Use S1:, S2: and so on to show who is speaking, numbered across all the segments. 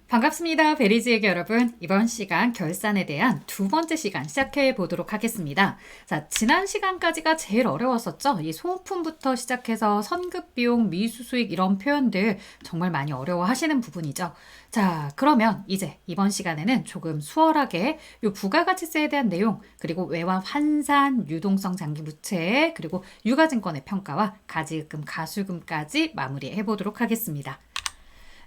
S1: 반갑습니다. 베리지에게 여러분. 이번 시간 결산에 대한 두 번째 시간 시작해 보도록 하겠습니다. 자, 지난 시간까지가 제일 어려웠었죠. 이 소모품부터 시작해서 선급 비용, 미수수익 이런 표현들 정말 많이 어려워하시는 부분이죠. 자, 그러면 이제 이번 시간에는 조금 수월하게 이 부가가치세에 대한 내용, 그리고 외환 환산, 유동성 장기 부채, 그리고 유가증권의 평가와 가지금, 가수금까지 마무리해 보도록 하겠습니다.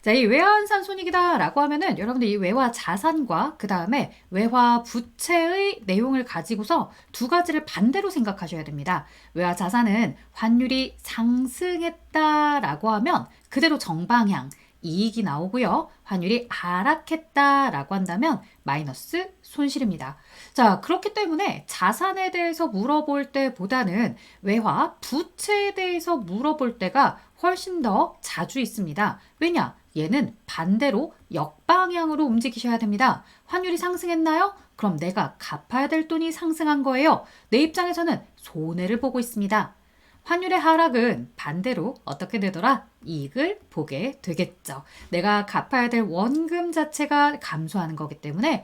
S1: 자, 이 외화환산 손익이다 라고 하면은 여러분들 이 외화 자산과 그 다음에 외화 부채의 내용을 가지고서 두 가지를 반대로 생각하셔야 됩니다. 외화 자산은 환율이 상승했다 라고 하면 그대로 정방향 이익이 나오고요. 환율이 하락했다 라고 한다면 마이너스 손실입니다. 자, 그렇기 때문에 자산에 대해서 물어볼 때보다는 외화 부채에 대해서 물어볼 때가 훨씬 더 자주 있습니다. 왜냐? 얘는 반대로 역방향으로 움직이셔야 됩니다. 환율이 상승했나요? 그럼 내가 갚아야 될 돈이 상승한 거예요. 내 입장에서는 손해를 보고 있습니다. 환율의 하락은 반대로 어떻게 되더라? 이익을 보게 되겠죠. 내가 갚아야 될 원금 자체가 감소하는 거기 때문에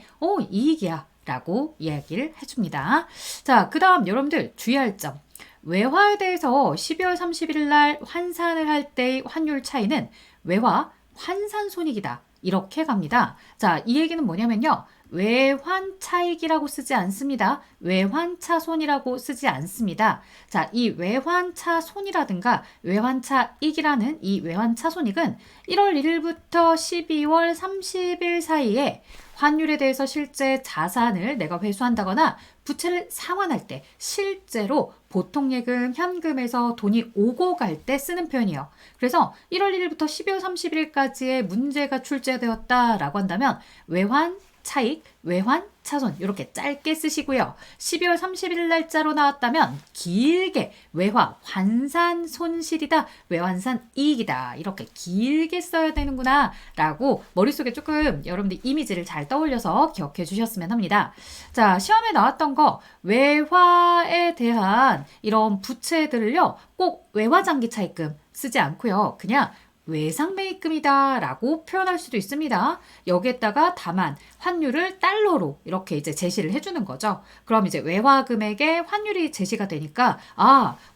S1: 이익이야 라고 이야기를 해줍니다. 자, 그 다음 여러분들 주의할 점. 외화에 대해서 12월 31일 날 환산을 할 때의 환율 차이는 외화 환산 손익이다. 이렇게 갑니다. 자, 이 얘기는 뭐냐면요. 외환 차익이라고 쓰지 않습니다. 외환차 손이라고 쓰지 않습니다. 자, 이 외환차 손이라든가 외환차익이라는 이 외환차 손익은 1월 1일부터 12월 30일 사이에 환율에 대해서 실제 자산을 내가 회수한다거나 부채를 상환할 때 실제로 보통 예금, 현금에서 돈이 오고 갈 때 쓰는 표현이에요. 그래서 1월 1일부터 12월 30일까지의 문제가 출제되었다라고 한다면 외환 차익, 외환, 차손 이렇게 짧게 쓰시고요. 12월 30일 날짜로 나왔다면 길게 외화 환산 손실이다, 외환산 이익이다 이렇게 길게 써야 되는구나 라고 머릿속에 조금 여러분들 이미지를 잘 떠올려서 기억해 주셨으면 합니다. 자, 시험에 나왔던 거 외화에 대한 이런 부채들을요 꼭 외화장기 차입금 쓰지 않고요. 그냥 외상매입금이다 라고 표현할 수도 있습니다. 여기에다가 다만 환율을 달러로 이렇게 이제 제시를 해주는 거죠. 그럼 이제 외화금액에 환율이 제시가 되니까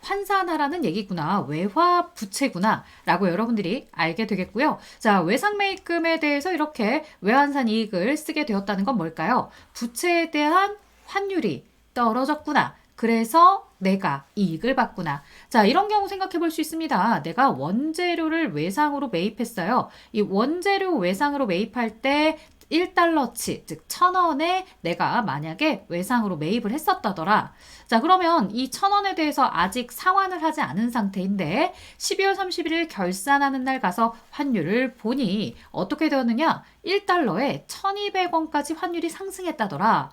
S1: 환산하라는 얘기구나, 외화 부채구나 라고 여러분들이 알게 되겠고요. 자, 외상매입금에 대해서 이렇게 외환산 이익을 쓰게 되었다는 건 뭘까요? 부채에 대한 환율이 떨어졌구나. 그래서 내가 이익을 받구나. 자, 이런 경우 생각해 볼 수 있습니다. 내가 원재료를 외상으로 매입했어요. 이 원재료 외상으로 매입할 때 1달러치, 즉 1,000원에 내가 만약에 외상으로 매입을 했었다더라. 자, 그러면 이 1,000원에 대해서 아직 상환을 하지 않은 상태인데 12월 31일 결산하는 날 가서 환율을 보니 어떻게 되었느냐? 1달러에 1,200원까지 환율이 상승했다더라.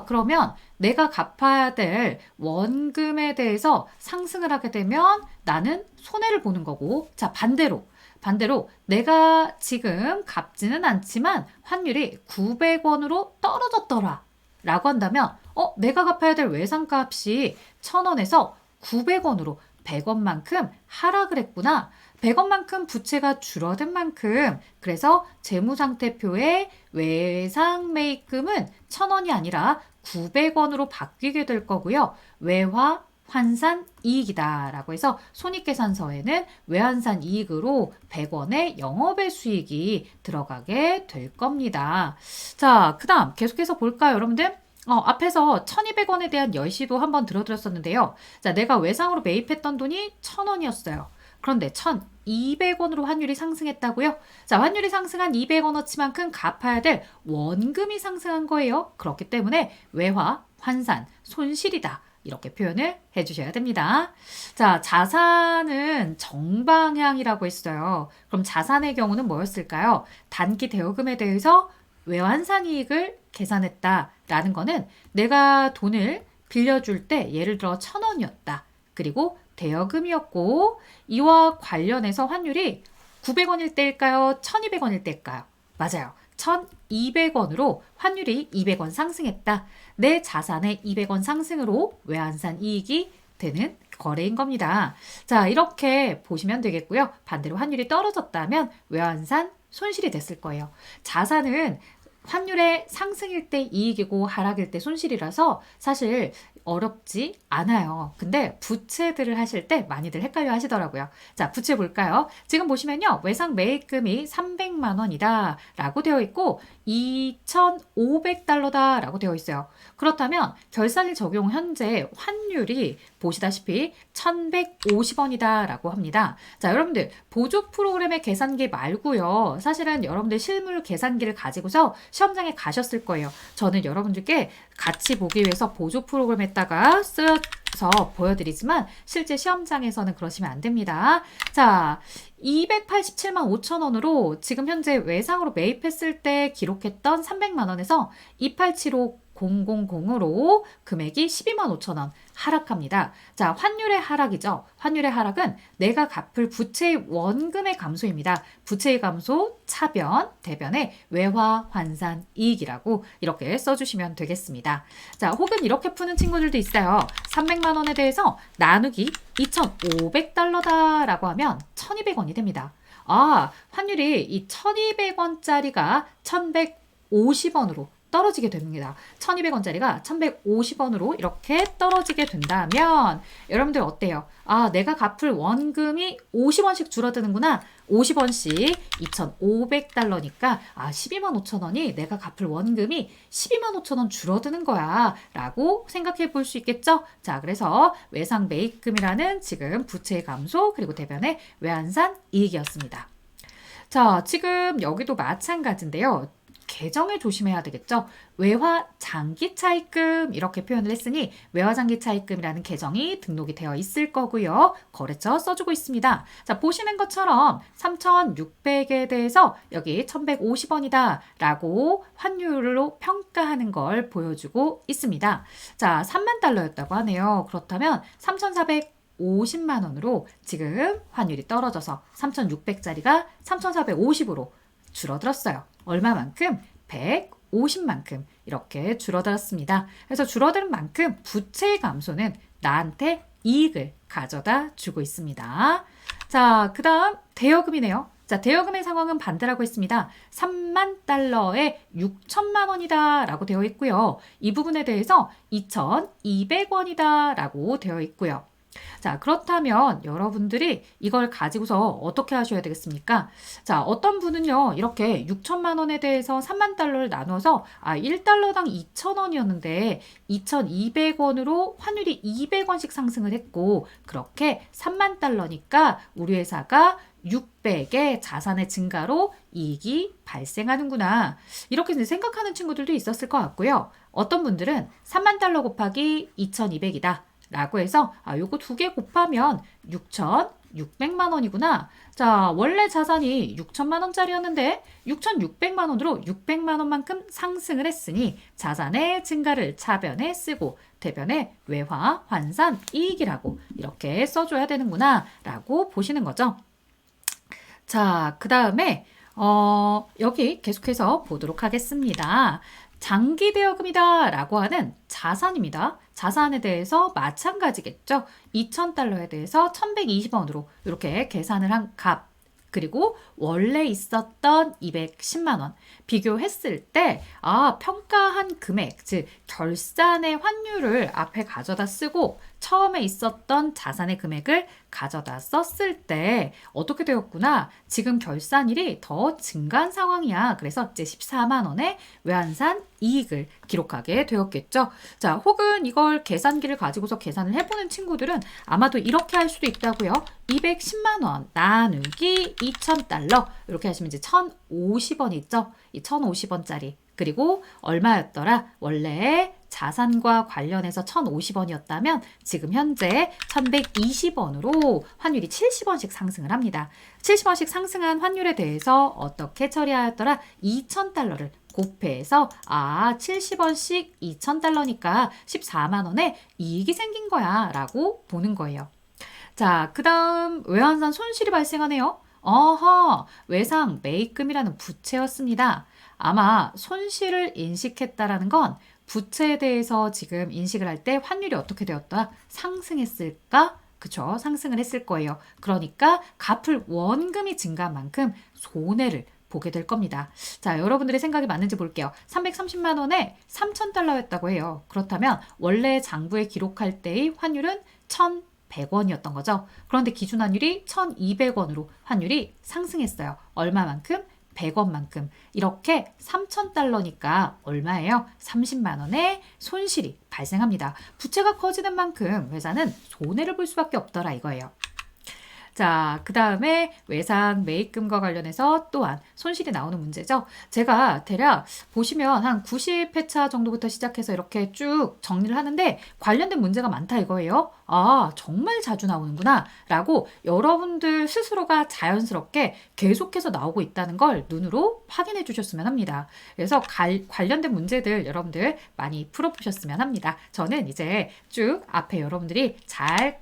S1: 그러면 내가 갚아야 될 원금에 대해서 상승을 하게 되면 나는 손해를 보는 거고, 자, 반대로 내가 지금 갚지는 않지만 환율이 900원으로 떨어졌더라 라고 한다면 내가 갚아야 될 외상값이 1,000원에서 900원으로 100원만큼 하락을 했구나. 100원만큼 부채가 줄어든 만큼 그래서 재무상태표의 외상매입금은 1,000원이 아니라 900원으로 바뀌게 될 거고요. 외화 환산 이익이다 라고 해서 손익계산서에는 외환산 이익으로 100원의 영업의 수익이 들어가게 될 겁니다. 자, 그 다음 계속해서 볼까요, 여러분들? 앞에서 1,200원에 대한 예시도 한번 들어드렸었는데요. 자, 내가 외상으로 매입했던 돈이 1,000원이었어요. 그런데 1,200원으로 환율이 상승했다고요? 자, 환율이 상승한 200원어치만큼 갚아야 될 원금이 상승한 거예요. 그렇기 때문에 외화, 환산, 손실이다. 이렇게 표현을 해주셔야 됩니다. 자, 자산은 정방향이라고 했어요. 그럼 자산의 경우는 뭐였을까요? 단기 대여금에 대해서 외환산 이익을 계산했다라는 거는 내가 돈을 빌려줄 때 예를 들어 1,000원이었다. 그리고 대여금이었고 이와 관련해서 환율이 900원일 때일까요? 1,200원일 때일까요? 맞아요. 1,200원으로 환율이 200원 상승했다. 내 자산의 200원 상승으로 외환산 이익이 되는 거래인 겁니다. 자, 이렇게 보시면 되겠고요. 반대로 환율이 떨어졌다면 외환산 손실이 됐을 거예요. 자산은 환율의 상승일 때 이익이고 하락일 때 손실이라서 사실 어렵지 않아요. 근데 부채들을 하실 때 많이들 헷갈려 하시더라고요. 자, 부채 볼까요? 지금 보시면요. 외상 매입금이 300만 원이다 라고 되어 있고 2,500달러다 라고 되어 있어요. 그렇다면 결산일 적용 현재 환율이 보시다시피 1,150원이다 라고 합니다. 자, 여러분들 보조 프로그램의 계산기 말고요. 사실은 여러분들 실물 계산기를 가지고서 시험장에 가셨을 거예요. 저는 여러분들께 같이 보기 위해서 보조 프로그램에다가 쓰여서 보여드리지만 실제 시험장에서는 그러시면 안 됩니다. 자, 287만 5천 원으로 지금 현재 외상으로 매입했을 때 기록했던 300만 원에서 2875,000으로 금액이 12만 5천 원 하락합니다. 자, 환율의 하락이죠. 환율의 하락은 내가 갚을 부채의 원금의 감소입니다. 부채의 감소, 차변, 대변의 외화 환산 이익이라고 이렇게 써주시면 되겠습니다. 자, 혹은 이렇게 푸는 친구들도 있어요. 300만 원에 대해서 나누기 2,500달러다라고 하면 1,200원이 됩니다. 아, 환율이 이 1,200원짜리가 1,150원으로 떨어지게 됩니다. 1,200원짜리가 1,150원으로 이렇게 떨어지게 된다면 여러분들 어때요? 아, 내가 갚을 원금이 50원씩 줄어드는구나. 50원씩 2,500달러니까 12만 5천 원이 내가 갚을 원금이 12만 5천 원 줄어드는 거야 라고 생각해 볼 수 있겠죠? 자, 그래서 외상 매입금이라는 지금 부채의 감소 그리고 대변의 외환산 이익이었습니다. 자, 지금 여기도 마찬가지인데요. 계정에 조심해야 되겠죠. 외화 장기 차입금 이렇게 표현을 했으니 외화 장기 차입금이라는 계정이 등록이 되어 있을 거고요. 거래처 써주고 있습니다. 자, 보시는 것처럼 3,600에 대해서 여기 1,150원이다 라고 환율로 평가하는 걸 보여주고 있습니다. 자, 3만 달러였다고 하네요. 그렇다면 3,450만 원으로 지금 환율이 떨어져서 3,600짜리가 3,450으로 줄어들었어요. 얼마만큼? 150만큼 이렇게 줄어들었습니다. 그래서 줄어드는 만큼 부채의 감소는 나한테 이익을 가져다 주고 있습니다. 자, 그 다음 대여금이네요. 자, 대여금의 상황은 반대라고 했습니다. 3만 달러에 6천만 원이다 라고 되어 있고요. 이 부분에 대해서 2,200원이다 라고 되어 있고요. 자, 그렇다면 여러분들이 이걸 가지고서 어떻게 하셔야 되겠습니까? 자, 어떤 분은요, 이렇게 6천만 원에 대해서 3만 달러를 나눠서 1달러당 2,000원이었는데 2,200원으로 환율이 200원씩 상승을 했고 그렇게 3만 달러니까 우리 회사가 600의 자산의 증가로 이익이 발생하는구나. 이렇게 생각하는 친구들도 있었을 것 같고요. 어떤 분들은 3만 달러 곱하기 2,200이다. 라고 해서 요거 두 개 곱하면 6,600만 원이구나. 자, 원래 자산이 6천만 원짜리였는데 6,600만 원으로 600만 원만큼 상승을 했으니 자산의 증가를 차변에 쓰고 대변에 외화 환산 이익이라고 이렇게 써줘야 되는구나 라고 보시는 거죠. 자, 그 다음에 여기 계속해서 보도록 하겠습니다. 장기 대여금이다 라고 하는 자산입니다. 자산에 대해서 마찬가지겠죠. 2,000달러에 대해서 1,120원으로 이렇게 계산을 한 값. 그리고 원래 있었던 210만 원 비교했을 때 평가한 금액, 즉 결산의 환율을 앞에 가져다 쓰고 처음에 있었던 자산의 금액을 가져다 썼을 때 어떻게 되었구나. 지금 결산일이 더 증가한 상황이야. 그래서 이제 14만 원의 외환산 이익을 기록하게 되었겠죠. 자, 혹은 이걸 계산기를 가지고서 계산을 해보는 친구들은 아마도 이렇게 할 수도 있다고요. 210만 원 나누기 2,000달러 이렇게 하시면 이제 1,050원이 있죠. 이 1,050원짜리 그리고 얼마였더라? 원래 자산과 관련해서 1,050원이었다면 지금 현재 1,120원으로 환율이 70원씩 상승을 합니다. 70원씩 상승한 환율에 대해서 어떻게 처리하였더라? 2,000달러를 곱해서 70원씩 2,000달러니까 14만 원의 이익이 생긴 거야 라고 보는 거예요. 자, 그 다음 외환산 손실이 발생하네요. 외상 매입금이라는 부채였습니다. 아마 손실을 인식했다라는 건 부채에 대해서 지금 인식을 할 때 환율이 어떻게 되었다? 상승했을까? 그쵸? 상승을 했을 거예요. 그러니까 갚을 원금이 증가한 만큼 손해를 보게 될 겁니다. 자, 여러분들의 생각이 맞는지 볼게요. 330만 원에 3,000달러였다고 해요. 그렇다면 원래 장부에 기록할 때의 환율은 1,100원이었던 거죠. 그런데 기준 환율이 1,200원으로 환율이 상승했어요. 얼마만큼? 100원만큼. 이렇게 3,000달러니까 얼마예요? 30만 원의 손실이 발생합니다. 부채가 커지는 만큼 회사는 손해를 볼 수밖에 없더라 이거예요. 자, 그 다음에 외상 매입금과 관련해서 또한 손실이 나오는 문제죠. 제가 대략 보시면 한 90회차 정도부터 시작해서 이렇게 쭉 정리를 하는데 관련된 문제가 많다 이거예요. 아, 정말 자주 나오는구나 라고 여러분들 스스로가 자연스럽게 계속해서 나오고 있다는 걸 눈으로 확인해 주셨으면 합니다. 그래서 관련된 문제들 여러분들 많이 풀어보셨으면 합니다. 저는 이제 쭉 앞에 여러분들이 잘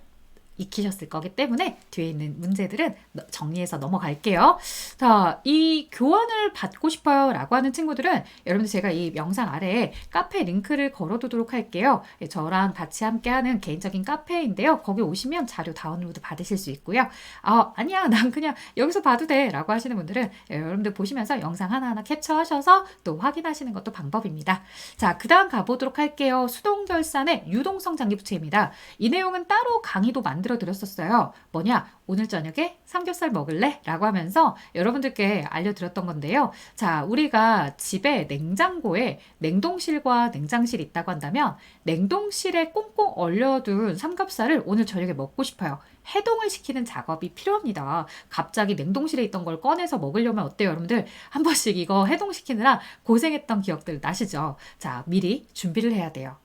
S1: 익히셨을 거기 때문에 뒤에 있는 문제들은 정리해서 넘어갈게요. 자, 이 교환을 받고 싶어요 라고 하는 친구들은 여러분들 제가 이 영상 아래에 카페 링크를 걸어두도록 할게요. 저랑 같이 함께하는 개인적인 카페인데요. 거기 오시면 자료 다운로드 받으실 수 있고요. 아니야 난 그냥 여기서 봐도 돼 라고 하시는 분들은 여러분들 보시면서 영상 하나하나 캡처하셔서 또 확인하시는 것도 방법입니다. 자, 그 다음 가보도록 할게요. 수동결산의 유동성 장기부채입니다. 이 내용은 따로 강의도 만들어 드렸었어요. 뭐냐? 오늘 저녁에 삼겹살 먹을래? 라고 하면서 여러분들께 알려드렸던 건데요. 자, 우리가 집에 냉장고에 냉동실과 냉장실이 있다고 한다면 냉동실에 꽁꽁 얼려둔 삼겹살을 오늘 저녁에 먹고 싶어요. 해동을 시키는 작업이 필요합니다. 갑자기 냉동실에 있던 걸 꺼내서 먹으려면 어때요, 여러분들? 한 번씩 이거 해동시키느라 고생했던 기억들 나시죠? 자, 미리 준비를 해야 돼요.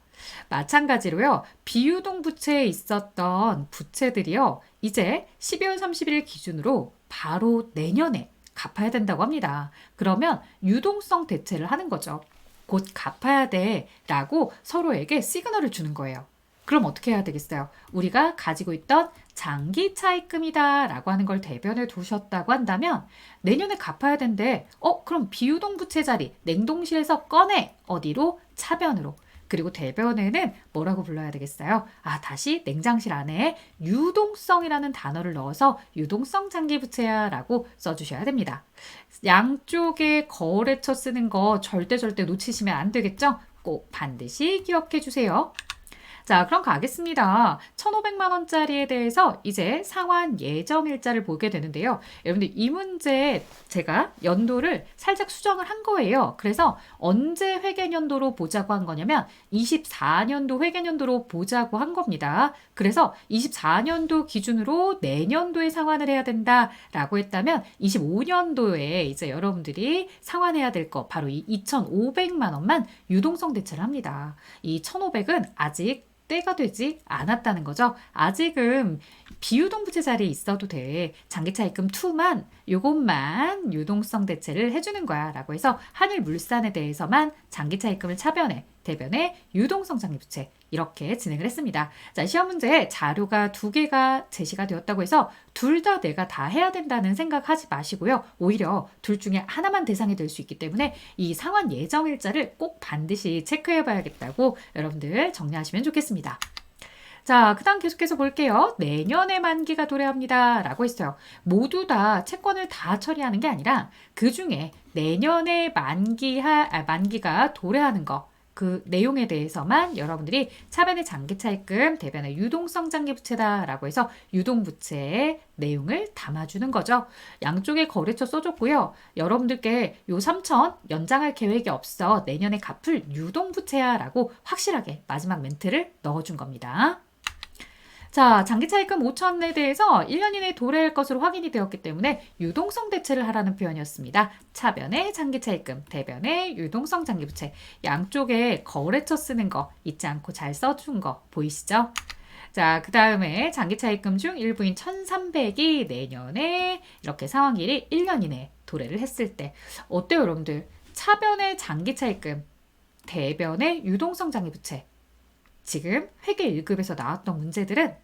S1: 마찬가지로요, 비유동 부채에 있었던 부채들이요, 이제 12월 31일 기준으로 바로 내년에 갚아야 된다고 합니다. 그러면 유동성 대체를 하는 거죠. 곧 갚아야 돼 라고 서로에게 시그널을 주는 거예요. 그럼 어떻게 해야 되겠어요? 우리가 가지고 있던 장기 차입금이다 라고 하는 걸 대변해 두셨다고 한다면 내년에 갚아야 된대. 그럼 비유동 부채 자리 냉동실에서 꺼내. 어디로? 차변으로. 그리고 대변에는 뭐라고 불러야 되겠어요? 다시 냉장실 안에 유동성이라는 단어를 넣어서 유동성 장기부채야 라고 써주셔야 됩니다. 양쪽에 거래처 쓰는 거 절대 놓치시면 안 되겠죠? 꼭 반드시 기억해 주세요. 자, 그럼 가겠습니다. 1,500만 원짜리에 대해서 이제 상환 예정 일자를 보게 되는데요. 여러분들 이 문제 제가 연도를 살짝 수정을 한 거예요. 그래서 언제 회계연도로 보자고 한 거냐면 24년도 회계연도로 보자고 한 겁니다. 그래서 24년도 기준으로 내년도에 상환을 해야 된다라고 했다면 25년도에 이제 여러분들이 상환해야 될 거 바로 이 2,500만 원만 유동성 대체를 합니다. 이 1,500은 아직 때가 되지 않았다는 거죠. 아직은 비유동 부채 자리에 있어도 돼. 장기차입금 2만 요것만 유동성 대체를 해주는 거야 라고 해서 한일물산에 대해서만 장기차입금을 차변해 대변에 유동성 장기부채 이렇게 진행을 했습니다. 자, 시험 문제에 자료가 2개가 제시가 되었다고 해서 둘 다 내가 다 해야 된다는 생각하지 마시고요. 오히려 둘 중에 하나만 대상이 될 수 있기 때문에 이 상환 예정 일자를 꼭 반드시 체크해 봐야겠다고 여러분들 정리하시면 좋겠습니다. 자, 그 다음 계속해서 볼게요. 내년에 만기가 도래합니다 라고 했어요. 모두 다 채권을 다 처리하는 게 아니라 그 중에 내년에 만기가 도래하는 거 그 내용에 대해서만 여러분들이 차변의 장기차입금, 대변의 유동성 장기부채다라고 해서 유동부채의 내용을 담아주는 거죠. 양쪽에 거래처 써줬고요. 여러분들께 요 3천 연장할 계획이 없어 내년에 갚을 유동부채야 라고 확실하게 마지막 멘트를 넣어준 겁니다. 자, 장기차입금 5천에 대해서 1년 이내에 도래할 것으로 확인이 되었기 때문에 유동성 대체를 하라는 표현이었습니다. 차변의 장기차입금, 대변의 유동성 장기부채. 양쪽에 거래처 쓰는 거 잊지 않고 잘 써준 거 보이시죠? 자, 그 다음에 장기차입금 중 일부인 1,300이 내년에 이렇게 상환기일이 1년 이내에 도래를 했을 때 어때요, 여러분들? 차변의 장기차입금, 대변의 유동성 장기부채. 지금 회계 1급에서 나왔던 문제들은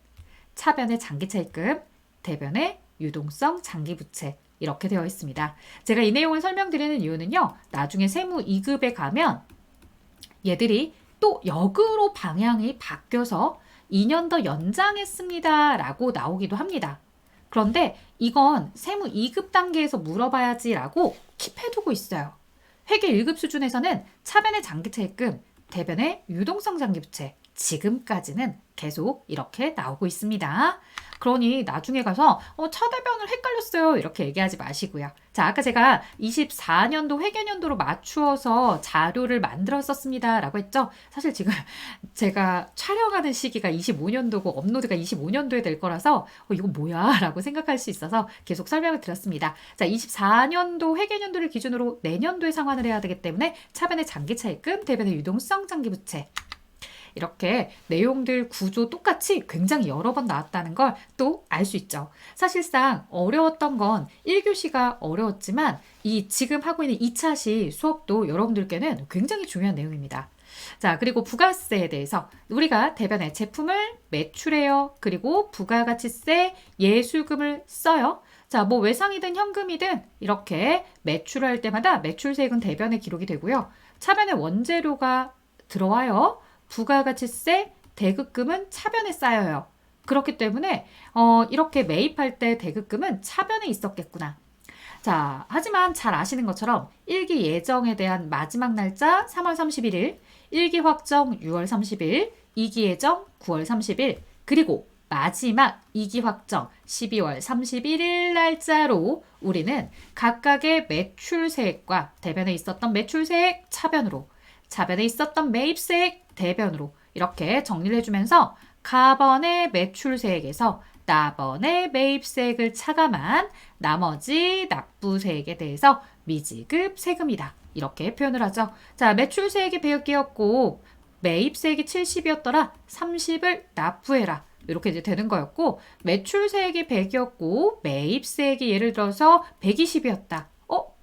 S1: 차변의 장기차입금, 대변의 유동성 장기부채 이렇게 되어 있습니다. 제가 이 내용을 설명드리는 이유는요. 나중에 세무 2급에 가면 얘들이 또 역으로 방향이 바뀌어서 2년 더 연장했습니다 라고 나오기도 합니다. 그런데 이건 세무 2급 단계에서 물어봐야지라고 킵해두고 있어요. 회계 1급 수준에서는 차변의 장기차입금, 대변의 유동성 장기부채, 지금까지는 계속 이렇게 나오고 있습니다. 그러니 나중에 가서 차대변을 헷갈렸어요 이렇게 얘기하지 마시고요. 자, 아까 제가 24년도 회계연도로 맞추어서 자료를 만들었었습니다 라고 했죠. 사실 지금 제가 촬영하는 시기가 25년도고 업로드가 25년도에 될 거라서 이거 뭐야 라고 생각할 수 있어서 계속 설명을 드렸습니다. 자, 24년도 회계연도를 기준으로 내년도에 상환을 해야 되기 때문에 차변의 장기차입금, 대변의 유동성 장기부채, 이렇게 내용들 구조 똑같이 굉장히 여러 번 나왔다는 걸 또 알 수 있죠. 사실상 어려웠던 건 1교시가 어려웠지만 이 지금 하고 있는 2차시 수업도 여러분들께는 굉장히 중요한 내용입니다. 자, 그리고 부가세에 대해서 우리가 대변에 제품을 매출해요. 그리고 부가가치세, 예수금을 써요. 자, 뭐 외상이든 현금이든 이렇게 매출할 때마다 매출세액은 대변에 기록이 되고요. 차변에 원재료가 들어와요. 부가가치세, 대급금은 차변에 쌓여요. 그렇기 때문에 이렇게 매입할 때 대급금은 차변에 있었겠구나. 자, 하지만 잘 아시는 것처럼 1기 예정에 대한 마지막 날짜 3월 31일, 1기 확정 6월 30일, 2기 예정 9월 30일, 그리고 마지막 2기 확정 12월 31일 날짜로 우리는 각각의 매출세액과 대변에 있었던 매출세액 차변으로, 차변에 있었던 매입세액 대변으로 이렇게 정리를 해주면서 가번의 매출세액에서 나번의 매입세액을 차감한 나머지 납부세액에 대해서 미지급 세금이다. 이렇게 표현을 하죠. 자, 매출세액이 100이었고 매입세액이 70이었더라. 30을 납부해라. 이렇게 이제 되는 거였고 매출세액이 100이었고 매입세액이 예를 들어서 120이었다.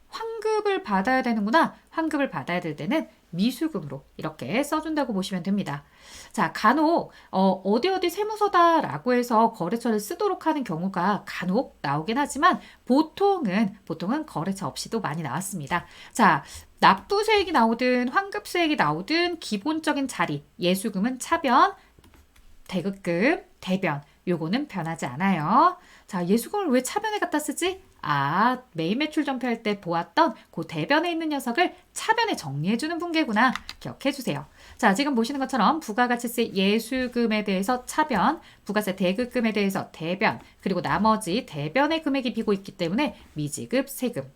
S1: 환급을 받아야 되는구나. 환급을 받아야 될 때는 미수금으로 이렇게 써준다고 보시면 됩니다. 자, 간혹 어디 세무서다라고 해서 거래처를 쓰도록 하는 경우가 간혹 나오긴 하지만 보통은 거래처 없이도 많이 나왔습니다. 자, 납부세액이 나오든 환급세액이 나오든 기본적인 자리, 예수금은 차변, 대급금, 대변, 요거는 변하지 않아요. 자, 예수금을 왜 차변에 갖다 쓰지? 매입 매출 전표할 때 보았던 그 대변에 있는 녀석을 차변에 정리해주는 분계구나. 기억해주세요. 자, 지금 보시는 것처럼 부가가치세 예수금에 대해서 차변, 부가세 대급금에 대해서 대변, 그리고 나머지 대변의 금액이 비고 있기 때문에 미지급 세금.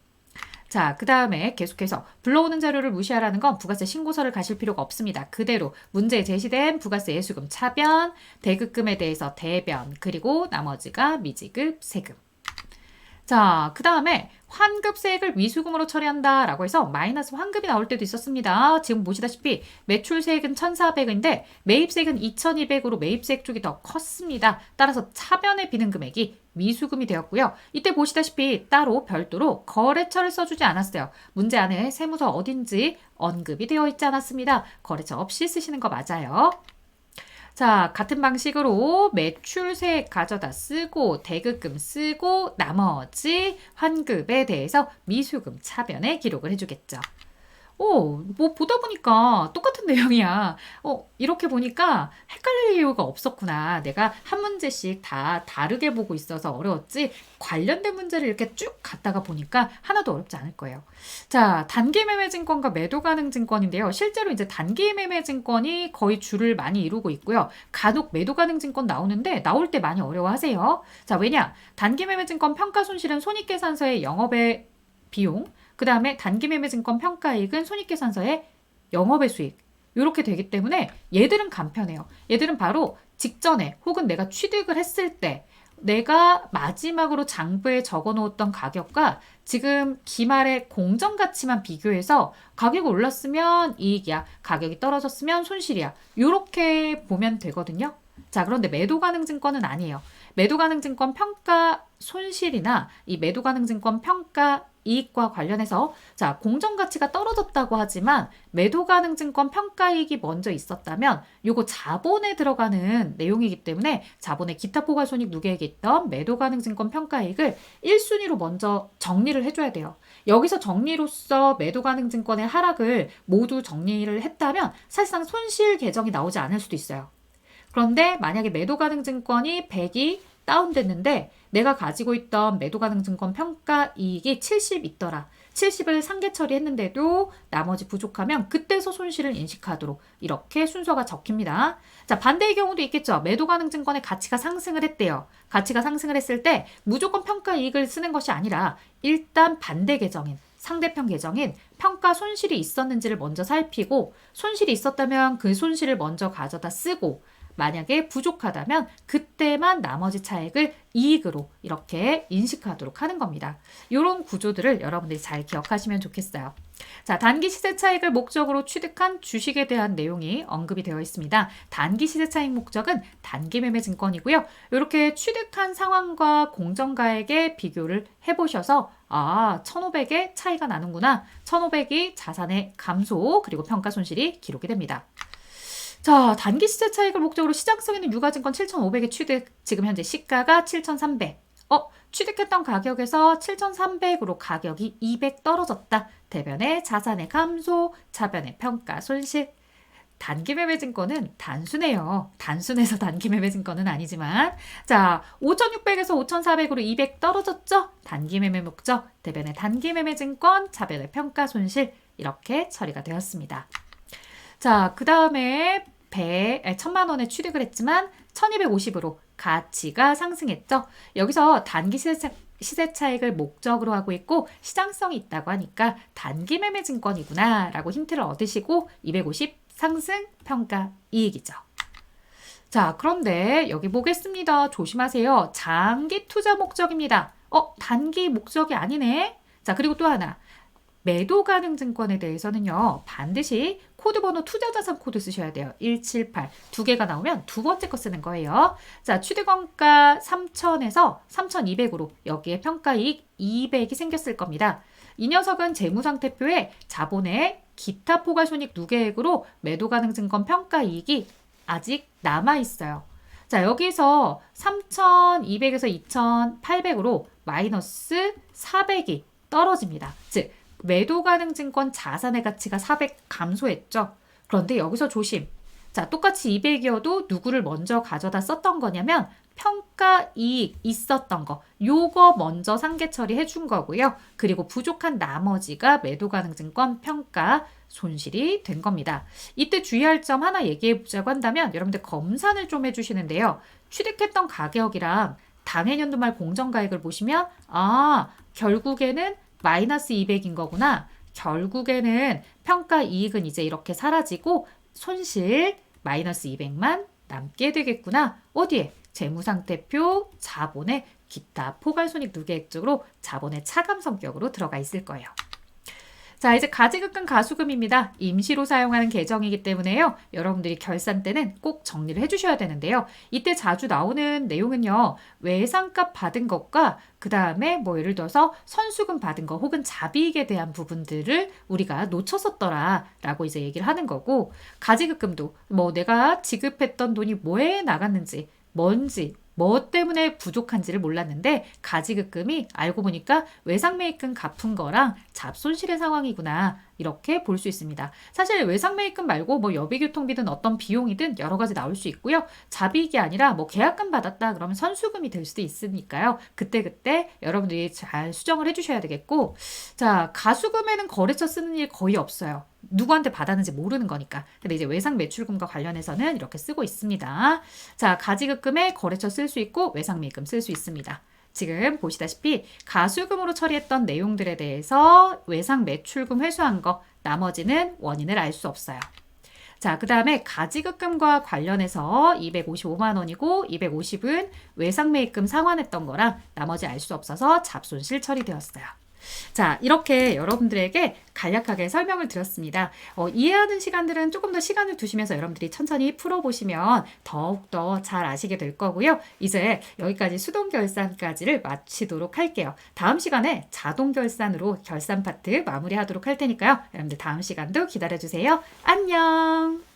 S1: 자, 그 다음에 계속해서 불러오는 자료를 무시하라는 건 부가세 신고서를 가실 필요가 없습니다. 그대로 문제에 제시된 부가세 예수금 차변, 대급금에 대해서 대변, 그리고 나머지가 미지급 세금. 자, 그 다음에 환급세액을 미수금으로 처리한다라고 해서 마이너스 환급이 나올 때도 있었습니다. 지금 보시다시피 매출세액은 1,400인데 매입세액은 2,200으로 매입세액 쪽이 더 컸습니다. 따라서 차변에 비는 금액이 미수금이 되었고요. 이때 보시다시피 따로 별도로 거래처를 써주지 않았어요. 문제 안에 세무서 어딘지 언급이 되어 있지 않았습니다. 거래처 없이 쓰시는 거 맞아요. 자, 같은 방식으로 매출세액 가져다 쓰고 대급금 쓰고 나머지 환급에 대해서 미수금 차변에 기록을 해주겠죠. 뭐 보다 보니까 똑같은 내용이야. 이렇게 보니까 헷갈릴 이유가 없었구나. 내가 한 문제씩 다 다르게 보고 있어서 어려웠지 관련된 문제를 이렇게 쭉 갔다가 보니까 하나도 어렵지 않을 거예요. 자, 단기매매증권과 매도가능증권인데요. 실제로 이제 단기매매증권이 거의 주를 많이 이루고 있고요. 간혹 매도가능증권 나오는데 나올 때 많이 어려워하세요. 자, 왜냐? 단기매매증권 평가손실은 손익계산서의 영업의 비용, 그 다음에 단기매매증권 평가이익은 손익계산서의 영업의 수익 이렇게 되기 때문에 얘들은 간편해요. 얘들은 바로 직전에 혹은 내가 취득을 했을 때 내가 마지막으로 장부에 적어놓았던 가격과 지금 기말의 공정가치만 비교해서 가격이 올랐으면 이익이야. 가격이 떨어졌으면 손실이야. 이렇게 보면 되거든요. 자, 그런데 매도가능증권은 아니에요. 매도가능증권 평가 손실이나 이 매도가능증권 평가 이익과 관련해서 자, 공정가치가 떨어졌다고 하지만 매도가능증권 평가이익이 먼저 있었다면 요거 자본에 들어가는 내용이기 때문에 자본의 기타 포괄손익 누계액에 있던 매도가능증권 평가이익을 1순위로 먼저 정리를 해줘야 돼요. 여기서 정리로서 매도가능증권의 하락을 모두 정리를 했다면 사실상 손실 계정이 나오지 않을 수도 있어요. 그런데 만약에 매도가능증권이 100이 다운됐는데 내가 가지고 있던 매도 가능 증권 평가 이익이 70 있더라. 70을 상계 처리했는데도 나머지 부족하면 그때서 손실을 인식하도록 이렇게 순서가 적힙니다. 자, 반대의 경우도 있겠죠. 매도 가능 증권의 가치가 상승을 했대요. 가치가 상승을 했을 때 무조건 평가 이익을 쓰는 것이 아니라 일단 반대 계정인 상대편 계정인 평가 손실이 있었는지를 먼저 살피고 손실이 있었다면 그 손실을 먼저 가져다 쓰고 만약에 부족하다면 그때만 나머지 차액을 이익으로 이렇게 인식하도록 하는 겁니다. 이런 구조들을 여러분들이 잘 기억하시면 좋겠어요. 자, 단기 시세 차익을 목적으로 취득한 주식에 대한 내용이 언급이 되어 있습니다. 단기 시세 차익 목적은 단기 매매 증권이고요. 이렇게 취득한 상황과 공정가액의 비교를 해보셔서 1,500의 차이가 나는구나. 1,500이 자산의 감소 그리고 평가 손실이 기록이 됩니다. 자, 단기 시세 차익을 목적으로 시장성 있는 유가증권 7,500의 취득, 지금 현재 시가가 7,300. 취득했던 가격에서 7,300으로 가격이 200 떨어졌다. 대변의 자산의 감소, 차변의 평가 손실. 단기 매매 증권은 단순해요. 단순해서 단기 매매 증권은 아니지만 자, 5,600에서 5,400으로 200 떨어졌죠? 단기 매매 목적, 대변의 단기 매매 증권, 차변의 평가 손실 이렇게 처리가 되었습니다. 자, 그 다음에 1,000만 원에 취득을 했지만 1,250으로 가치가 상승했죠. 여기서 단기 시세 차익을 목적으로 하고 있고 시장성이 있다고 하니까 단기 매매 증권이구나 라고 힌트를 얻으시고 250 상승 평가 이익이죠. 자, 그런데 여기 보겠습니다. 조심하세요. 장기 투자 목적입니다. 단기 목적이 아니네. 자, 그리고 또 하나. 매도 가능 증권에 대해서는요. 반드시 코드번호 투자자산 코드 쓰셔야 돼요. 178. 두 개가 나오면 두 번째 거 쓰는 거예요. 자, 취득원가 3,000에서 3,200으로 여기에 평가이익 200이 생겼을 겁니다. 이 녀석은 재무상태표에 자본의 기타 포괄손익 누계액으로 매도 가능 증권 평가이익이 아직 남아있어요. 자, 여기서 3,200에서 2,800으로 마이너스 400이 떨어집니다. 즉, 매도 가능 증권 자산의 가치가 400 감소했죠. 그런데 여기서 조심. 자, 똑같이 200이어도 누구를 먼저 가져다 썼던 거냐면 평가 이익 있었던 거. 요거 먼저 상계 처리해 준 거고요. 그리고 부족한 나머지가 매도 가능 증권 평가 손실이 된 겁니다. 이때 주의할 점 하나 얘기해 보자고 한다면 여러분들 검산을 좀 해주시는데요. 취득했던 가격이랑 당해년도 말 공정가액을 보시면 결국에는 마이너스 200인 거구나. 결국에는 평가 이익은 이제 이렇게 사라지고 손실 마이너스 200만 남게 되겠구나. 어디에? 재무상태표 자본의 기타 포괄손익 누계액 쪽으로 자본의 차감 성격으로 들어가 있을 거예요. 자, 이제 가지급금 가수금입니다. 임시로 사용하는 계정이기 때문에요. 여러분들이 결산 때는 꼭 정리를 해주셔야 되는데요. 이때 자주 나오는 내용은요. 외상값 받은 것과 그 다음에 뭐 예를 들어서 선수금 받은 거 혹은 자비익에 대한 부분들을 우리가 놓쳤었더라 라고 이제 얘기를 하는 거고 가지급금도 뭐 내가 지급했던 돈이 뭐에 나갔는지 뭔지 뭐 때문에 부족한지를 몰랐는데 가지급금이 알고 보니까 외상매입금 갚은 거랑 잡손실의 상황이구나 이렇게 볼 수 있습니다. 사실 외상매입금 말고 뭐 여비교통비든 어떤 비용이든 여러 가지 나올 수 있고요. 자비익이 아니라 뭐 계약금 받았다 그러면 선수금이 될 수도 있으니까요. 그때 여러분들이 잘 수정을 해주셔야 되겠고 자, 가수금에는 거래처 쓰는 일 거의 없어요. 누구한테 받았는지 모르는 거니까. 근데 이제 외상 매출금과 관련해서는 이렇게 쓰고 있습니다. 자, 가지급금에 거래처 쓸 수 있고 외상매입금 쓸 수 있습니다. 지금 보시다시피 가수금으로 처리했던 내용들에 대해서 외상 매출금 회수한 거 나머지는 원인을 알 수 없어요. 자, 그 다음에 가지급금과 관련해서 255만 원이고 250은 외상매입금 상환했던 거랑 나머지 알 수 없어서 잡손실 처리되었어요. 자, 이렇게 여러분들에게 간략하게 설명을 드렸습니다. 이해하는 시간들은 조금 더 시간을 두시면서 여러분들이 천천히 풀어보시면 더욱더 잘 아시게 될 거고요. 이제 여기까지 수동결산까지를 마치도록 할게요. 다음 시간에 자동결산으로 결산 파트 마무리하도록 할 테니까요. 여러분들 다음 시간도 기다려주세요. 안녕!